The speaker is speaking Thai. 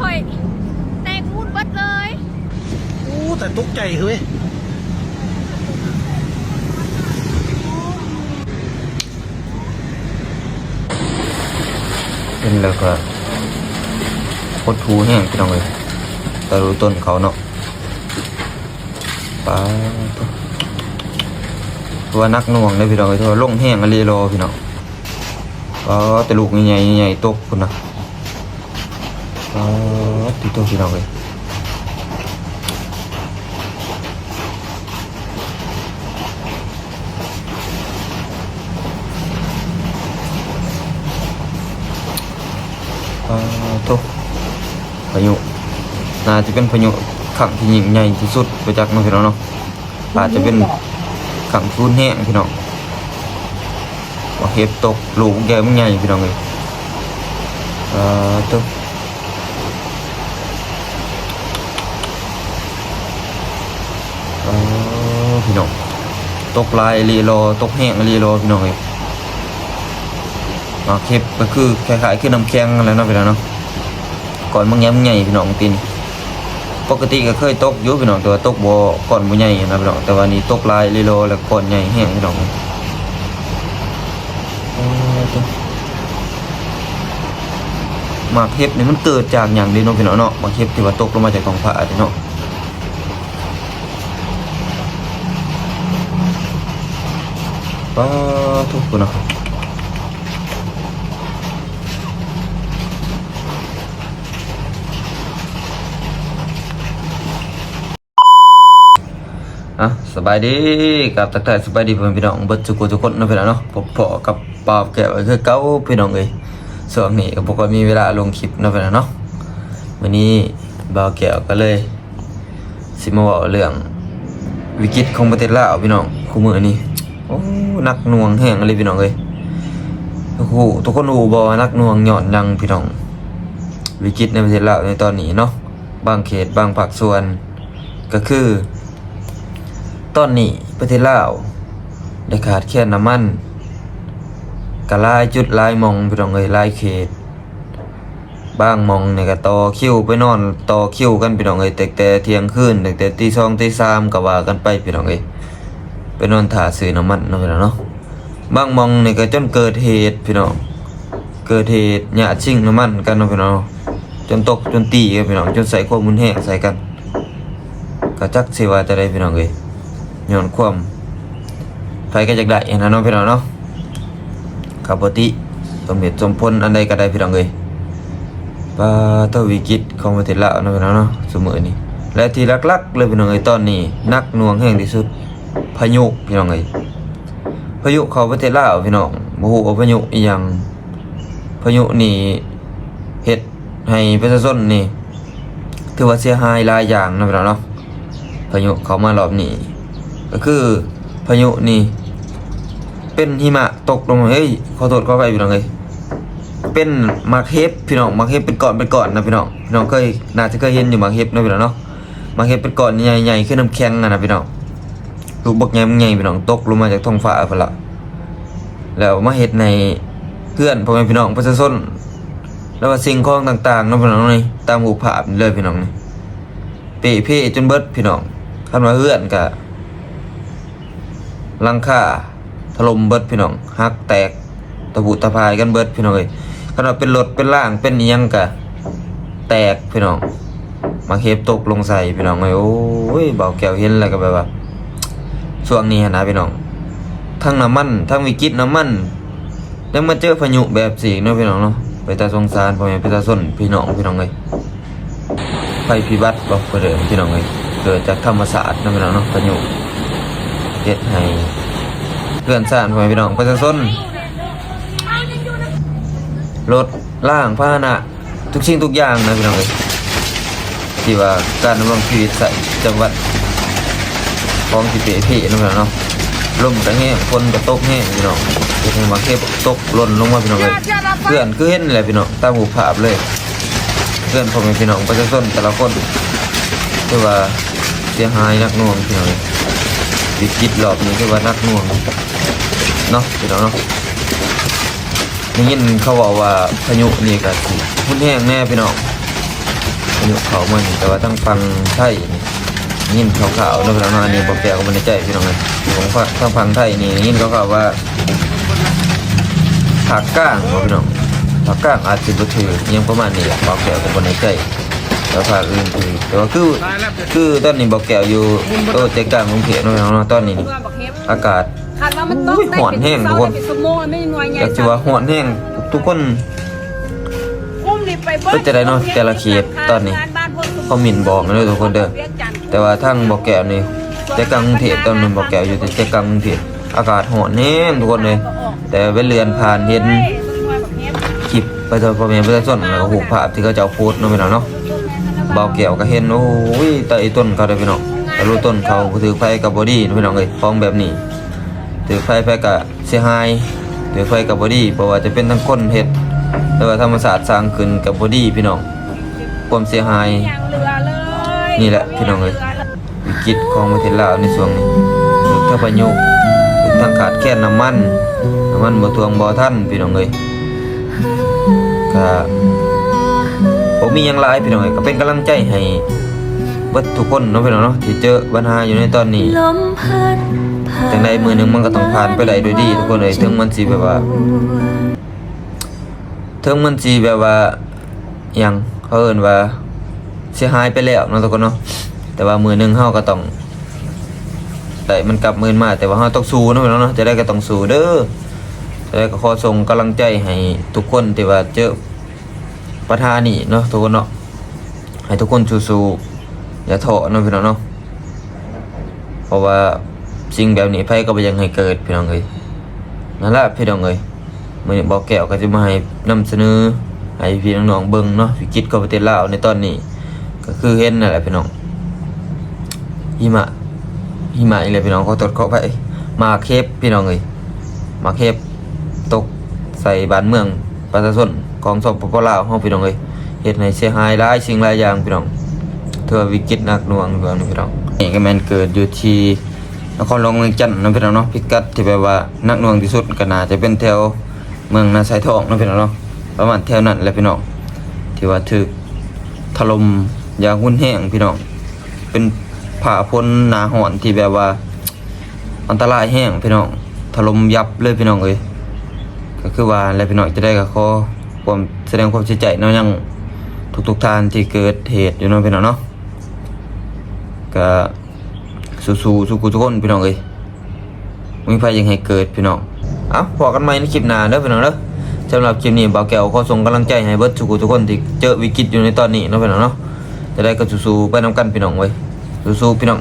ค่อยแตกมูดเบิดเลยโอ้แต่ตกใจเฮ้ยเป็นแล้วก็โคตรทูแห้งพี่น้องเลยแต่รู้ต้นเขาเนาะปลาตัวนักหน่วงเลยพี่น้องเลยตัวลงแห้งอะไรรอพี่น้องก็แต่ลูกใหญ่ใหญ่ตกคุณนะก็ตีตัวพี่น้องเลยตัวพายุน่าจะเป็นพายุขังที่ยิ่งใหญ่ที่สุดไปจากน้องพี่น้องเนาะอาจจะเป็นขังฟูนแห้งพี่น้องว่าเห็บตกลูกแกมันใหญ่พี่น้องเลยตัวพี่น้องตกลายรีโลตกแห้งรีโลพี่น้องเลยเข็บก็คือคล้ายๆคือน้ำแข็งอะไรเนาะพี่น้องเนาะก่อนบางแง่ใหญ่พี่น้องตีนปกติก็เคยตกอยู่พี่น้องแต่ว่าตกบ่ก่อนบ่ใหญ่นะพี่น้องแต่ว่านี้ตกลายรีโลแล้วก่อนใหญ่แห้งพี่น้องมาเข็บนี่มันเกิดจากอย่างดีเนาะพี่น้องเนาะมาเข็บที่ว่าตกลงมาจากท้องฟ้าเนาะป้าทุกคนเนาะสบายดีกับทักทายสบายดีพี่น้องเบิดทุกคนนะพี่น้องเนาะพบกับปอบแก้วคือเก้าพี่น้องเลยส่วนนี้ก็บอกว่ามีเวลาลงคลิปนะพี่น้องเนาะวันนี้บ่าวแก้วก็เลยสิมาบอกเรื่องวิกฤตของประเทศลาวพี่น้องคู่มือนี้โอ้นักหน่วงแห้งอะไรพี่น้องเลยทุกคนรู้บ่นักหน่วงหย่อนยังพี่น้องวิกฤตในประเทศลาวในตอนนี้เนาะบางเขตบางภาคส่วนก็คือตอนนี้ประเทศลาวได้ขาดแคลนน้ำมันกะลายจุดลายมองพี่น้องเอ้ยลายเขตบางมองเนี่ยก็ต่อคิวไปนอนต่อคิวกันพี่น้องเอ้ยแต่เที่ยงคืนแต่ตี 2 ตี 3ก็ว่ากันไปพี่น้องเอ้ยไปนอนถ่าซื้อน้ำมันเนาะพี่น้องเนาะบางมองเนี่ยก็จนเกิดเหตุพี่น้องเกิดเหตุหยาดชิงน้ำมันกันเนาะพี่น้องจนตกจนตีกันพี่น้องจนใส่ข้อมูลแห้งใส่กันก็จักสิว่าจะได้พี่น้องเอ้ยย้อนความไฟก็จากได้นะน้องพี่น้องเนาะขับปติสมเหตุสมผลอันใดก็ได้พี่น้องเลยปาตวิกฤตของประเทศลาวนะพี่น้องเนาะเสมอนี้และที่ลักๆเลยพี่น้องเลยตอนนี้นักหน่วงแห้งที่สุดพายุพี่น้องเลยพายุเข้าประเทศลาวพี่น้องบ่ฮู้ว่าพายุอีหยังพายุนี่เฮ็ดให้ประชาชนนี่ถือว่าเสียหายหลายอย่างนะพี่น้องเนาะพายุเข้ามารอบนี้ก็คือพายุนี่เป็นหิมะตกลงมาขอโทษขอไปพี่น้องเลยเป็นมาเฮฟพี่น้องมาเฮฟเป็นก้อนนะพี่น้องเคยน่าจะเคยเห็นอยู่มาเฮฟนะพี่น้องเนาะมาเฮฟเป็นก้อนใหญ่ๆขึ้นน้ำแข็งนะพี่น้องลูกบักใหญ่พี่น้องตกลงมาจากท้องฟ้าพุ่นละแล้วมาเฮ็ดในเพื่อนพ่อแม่พี่น้องประชาชนแล้วว่าสิ่งของต่างๆนะพี่น้องนี่ตามรูปภาพเลยพี่น้องนี่เปะจนเบิดพี่น้องคันว่าเพื่อนก็หลังคาถล่มเบิดพี่น้องหักแตกตะบุตะพายกันเบิดพี่น้องเลยขนาดเป็นรถเป็นล่างเป็นอีหยังกะแตกพี่น้องมาเข็บตกลงใส่พี่น้องเลยโอ้ยเบาแก้วเห็นแล้วก็แบบว่าช่วงนี้นะพี่น้องทั้งน้ำมันทั้งวิกฤตน้ำมันยังมาเจอพายุแบบสี่เนาะพี่น้องเนาะไปตาสงสารพ่อแม่ไปตาส้นพี่น้องเลยภัยพิบัติบอกไปเลยพี่น้องเลยเกิดจากธรรมศาสตร์นะพี่น้องเนาะพายุเฮ็ดให้เพื่อนซ่านพ่อแม่พี่น้องประชาชนรถล่างพาหนะทุกสิ่งทุกอย่างนะพี่น้องเอ้ยที่ว่าการดำรงชีวิตใส่จังหวัดของสิเปพี่นะพี่น้องเนาะลมกระแห้งฝนกระตกแห้งพี่น้องเฮ็ดให้มาเก็บตกหล่นลงมาพี่น้องเอ้ยเพื่อนคือเห็นแหละพี่น้องตามรูปภาพเลยเพื่อนพ่อแม่พี่น้องประชาชนแต่ละคนคือว่าเสียหายนักหน่วงพี่น้องวิกฤตรอบนี้คือว่านักหน่วงเนาะพี่น้องเนาะได้ยินเขาบอกว่าพายุนี่ก็พุ่นแห้งแน่พี่น้อง ยุเขามันแต่ว่าทั้งฟังไทยนี่ยินขาวๆเนาะพี่น้องเนาะอันนี้บ่แก้วก็บ่ได้ใจพี่น้องเลยของทั้งฟังไทยนี่ยินขาวๆว่าผักก้างเนาะพี่น้องผักก้างอาจสิบ่ถืออิหยังประมาณนี้แหละบ่แก้วก็บ่ได้ใจแล้วภาคอื่นถือแต่ว่าคือตอนนี้บ่แก้วอยู่โตใจกลางกรุงเทพเนาะพี่น้องเนาะตอนนี้นี่อากาศ คาดว่ามันต้องได้เป็นชั่วโมงไม่หน่วยใหญ่ อยากจะว่าฮ้อนแห้งทุกคน อุ้มนี่ไปเบิ้ ก็จะได้เนาะแต่ละเขตตอนนี้เขาหมิ่นบอกนะทุกคนเด้อแต่ว่าทั้งบ่แก้วนี่ใจกลางกรุงเทพตอนนี้บ่แก้วอยู่แต่ใจกลางกรุงเทพอากาศร้อนแห้งทุกคนเลยแต่เว้นเรือนผ่านเห็นคลิปไปทางพ่อแม่ประชาชนแล้วก็รูปภาพที่เขาเจ้าโพสต์เนาะพี่น้องเนาะบ่แก้วก็เห็นโอ้ยแต่ไอ้ต้นเขาได้พี่น้องแต่รู้ต้นเขาถือไฟกับบอดี้พี่น้องเอ้ยของแบบนี้ถือไฟก็เสียหายถือไฟกับบอดี้เพราะว่าจะเป็นทั้งคนเฮ็ดแต่ว่าธรรมศาสตร์สร้างขึ้นกับบอดี้พี่น้องความเสียหายนี่แหละพี่น้องเอ้ยวิกฤตของประเทศลาวในช่วงนี้ถ้าพายุทางขาดแคลนน้ำมันบ่ทวงบ่ทันพี่น้องเอ้ยก็บ่มีหยังหลายพี่น้องเอ้ยก็เป็นกำลังใจให้เบิดทุกคนเนาะพี่น้องเนาะที่เจอปัญหาอยู่ในตอนนี้จังใดมื้อนึงมันก็ต้องผ่านไปได้ด้วยดีทุกคนเอ้ยถึงมันสิแบบว่าหยังเขาเอิ้นว่าเสียหายไปแล้วเนาะทุกคนเนาะแต่ว่ามื้อนึงเฮาก็ต้องได้มันกลับคืนมาแต่ว่าเฮาต้องสู้เนาะพี่น้องเนาะจะได้ก็ต้องสู้เด้อจะได้ก็ขอส่งกำลังใจให้ทุกคนที่ว่าเจอปัญหานี้เนาะทุกคนเนาะให้ทุกคนสู้ๆอย่าท้อเนาะพี่น้องเนาะเพราะว่าสิ่งแบบนี้ไผก็บ่อยากให้เกิดพี่น้องเอ้ยนั่นล่ะพี่น้องเอ้ยมื้อนี้บ่แก้วก็จะมาให้นำเสนอให้พี่น้องๆเบิ่งเนาะวิกฤตของประเทศลาวในตอนนี้ก็คือเห็นนั่นแหละพี่น้องหิมะอีกแล้วพี่น้องขอโทษขออภัยมาเคฟพี่น้องเอ้ยมาเคฟตกใส่บ้านเมืองประชาชนของสปปลาวเฮาพี่น้องเอ้ยเฮ็ดให้เสียหายหลายสิ่งหลายอย่างพี่น้องถือว่าวิกฤตหนักหน่วงพี่น้องนี่ก็แม่นเกิดอยู่ที่นครหลวงเมืองจันทน์เนาะพี่น้องเนาะพิกัดที่แบบว่าหนักหน่วงที่สุดก็น่าจะเป็นแถวเมืองนาไซทองเนาะพี่น้องเนาะประมาณแถวนั้นแหละพี่น้องที่ว่าถูกถล่มอย่างรุนแรงพี่น้องเป็นผาพ้นหนาหอนที่แบบว่าอันตรายแห้งพี่น้องถล่มยับเลยพี่น้องเอ้ยก็คือว่าอะไรพี่น้องจะได้ก็ขอความแสดงความเสียใจเนาะยังทุกท่านที่เกิดเหตุอยู่เนาะพี่น้องเนาะก็สู้ทุกคนพี่น้องเอ้ยมีไฟยังให้เกิดพี่น้องเอ้าพอกันใหม่ในคลิปหน้าเด้อพี่น้องเด้อสำหรับคลิปนี้บ่าวแก้วขอส่งกำลังใจให้เบิดทุกคนที่เจอวิกฤตอยู่ในตอนนี้เนาะพี่น้องเนาะจะได้ก็สู้ๆไปนำกันพี่น้องเว้ยสู้ๆพี่น้อง